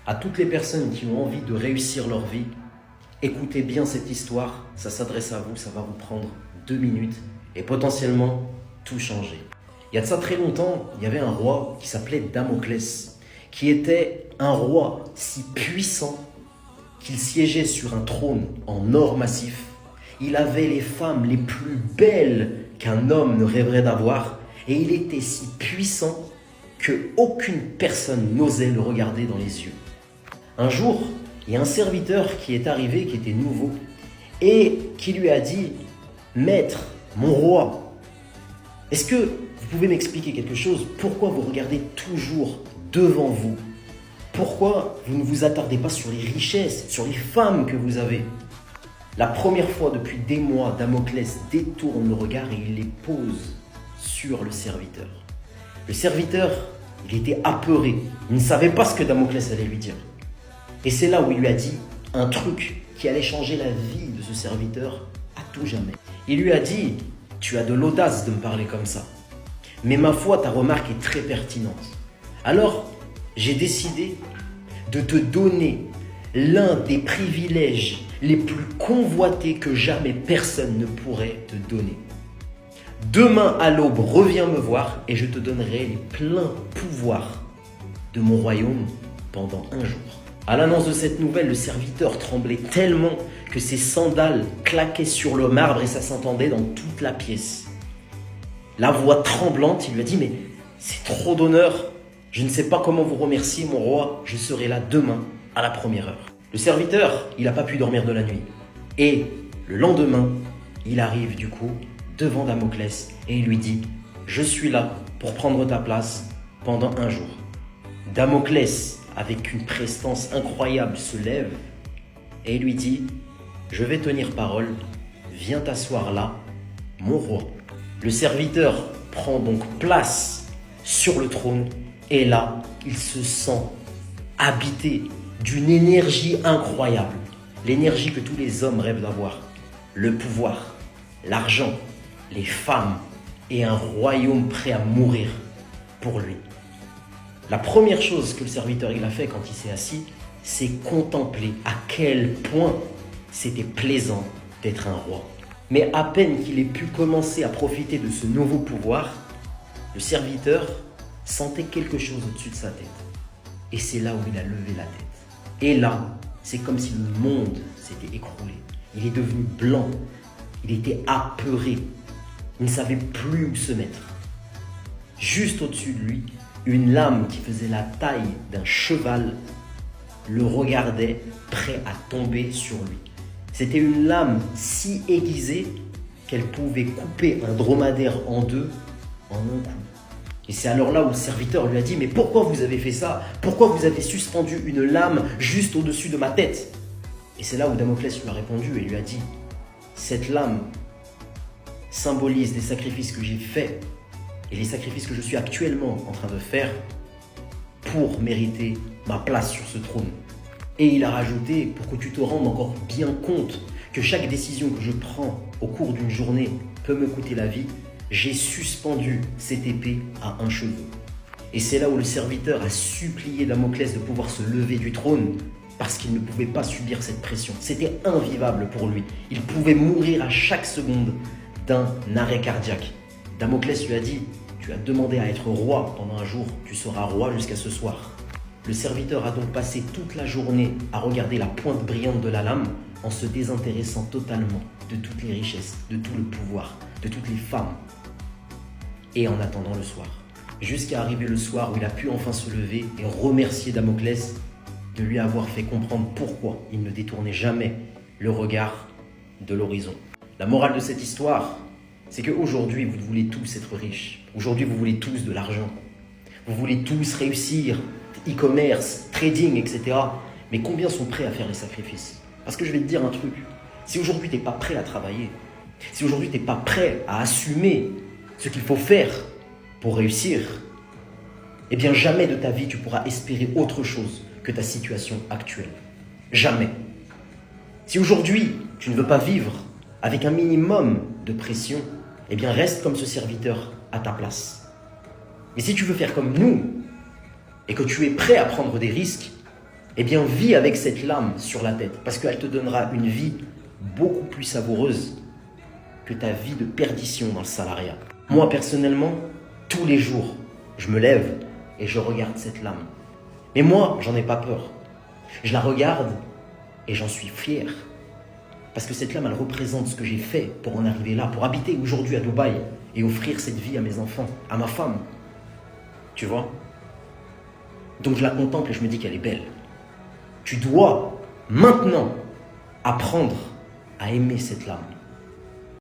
À toutes les personnes qui ont envie de réussir leur vie, écoutez bien cette histoire, ça s'adresse à vous, ça va vous prendre 2 minutes et potentiellement tout changer. Il y a de ça très longtemps, il y avait un roi qui s'appelait Damoclès, qui était un roi si puissant qu'il siégeait sur un trône en or massif. Il avait les femmes les plus belles qu'un homme ne rêverait d'avoir et il était si puissant qu'aucune personne n'osait le regarder dans les yeux. Un jour, il y a un serviteur qui est arrivé, qui était nouveau, et qui lui a dit « Maître, mon roi, est-ce que vous pouvez m'expliquer quelque chose? Pourquoi vous regardez toujours devant vous? Pourquoi vous ne vous attardez pas sur les richesses, sur les femmes que vous avez ?» La première fois depuis des mois, Damoclès détourne le regard et il les pose sur le serviteur. Le serviteur, il était apeuré, il ne savait pas ce que Damoclès allait lui dire. Et c'est là où il lui a dit un truc qui allait changer la vie de ce serviteur à tout jamais. Il lui a dit « Tu as de l'audace de me parler comme ça, mais ma foi, ta remarque est très pertinente. Alors, j'ai décidé de te donner l'un des privilèges les plus convoités que jamais personne ne pourrait te donner. Demain à l'aube, reviens me voir et je te donnerai les pleins pouvoirs de mon royaume pendant 1 jour. » À l'annonce de cette nouvelle, le serviteur tremblait tellement que ses sandales claquaient sur le marbre et ça s'entendait dans toute la pièce. La voix tremblante, il lui a dit « Mais c'est trop d'honneur, je ne sais pas comment vous remercier mon roi, je serai là demain à la première heure. » Le serviteur, il n'a pas pu dormir de la nuit. Et le lendemain, il arrive du coup devant Damoclès et il lui dit « Je suis là pour prendre ta place pendant 1 jour. » Damoclès, avec une prestance incroyable, se lève et lui dit « Je vais tenir parole, viens t'asseoir là, mon roi. » Le serviteur prend donc place sur le trône et là, il se sent habité d'une énergie incroyable. L'énergie que tous les hommes rêvent d'avoir. Le pouvoir, l'argent, les femmes et un royaume prêt à mourir pour lui. La première chose que le serviteur il a fait quand il s'est assis, c'est contempler à quel point c'était plaisant d'être un roi. Mais à peine qu'il ait pu commencer à profiter de ce nouveau pouvoir, le serviteur sentait quelque chose au-dessus de sa tête. Et c'est là où il a levé la tête. Et là, c'est comme si le monde s'était écroulé. Il est devenu blanc, il était apeuré, il ne savait plus où se mettre. Juste au-dessus de lui, une lame qui faisait la taille d'un cheval le regardait, prêt à tomber sur lui. C'était une lame si aiguisée qu'elle pouvait couper un dromadaire en 2 en un coup. Et c'est alors là où le serviteur lui a dit « Mais pourquoi vous avez fait ça? Pourquoi vous avez suspendu une lame juste au-dessus de ma tête ?» Et c'est là où Damoclès lui a répondu et lui a dit « Cette lame symbolise les sacrifices que j'ai faits et les sacrifices que je suis actuellement en train de faire pour mériter ma place sur ce trône. » Et il a rajouté, pour que tu te rendes encore bien compte que chaque décision que je prends au cours d'une journée peut me coûter la vie, j'ai suspendu cette épée à un cheveu. Et c'est là où le serviteur a supplié Damoclès de pouvoir se lever du trône parce qu'il ne pouvait pas subir cette pression. C'était invivable pour lui. Il pouvait mourir à chaque seconde d'un arrêt cardiaque. Damoclès lui a dit « Tu as demandé à être roi pendant 1 jour, tu seras roi jusqu'à ce soir. » Le serviteur a donc passé toute la journée à regarder la pointe brillante de la lame en se désintéressant totalement de toutes les richesses, de tout le pouvoir, de toutes les femmes. Et en attendant le soir. Jusqu'à arriver le soir où il a pu enfin se lever et remercier Damoclès de lui avoir fait comprendre pourquoi il ne détournait jamais le regard de l'horizon. La morale de cette histoire, c'est qu'aujourd'hui, vous voulez tous être riches. Aujourd'hui, vous voulez tous de l'argent. Vous voulez tous réussir, e-commerce, trading, etc. Mais combien sont prêts à faire les sacrifices? Parce que je vais te dire un truc. Si aujourd'hui, tu n'es pas prêt à travailler, si aujourd'hui, tu n'es pas prêt à assumer ce qu'il faut faire pour réussir, eh bien jamais de ta vie, tu pourras espérer autre chose que ta situation actuelle. Jamais. Si aujourd'hui, tu ne veux pas vivre avec un minimum de pression, eh bien reste comme ce serviteur à ta place. Mais si tu veux faire comme nous et que tu es prêt à prendre des risques, Eh bien, vis avec cette lame sur la tête, parce qu'elle te donnera une vie beaucoup plus savoureuse que ta vie de perdition dans le salariat. Moi, personnellement, tous les jours, je me lève et je regarde cette lame. Mais moi, j'en ai pas peur. Je la regarde et j'en suis fier. Parce que cette lame, elle représente ce que j'ai fait pour en arriver là, pour habiter aujourd'hui à Dubaï et offrir cette vie à mes enfants, à ma femme. Tu vois? Donc je la contemple et je me dis qu'elle est belle. Tu dois maintenant apprendre à aimer cette lame.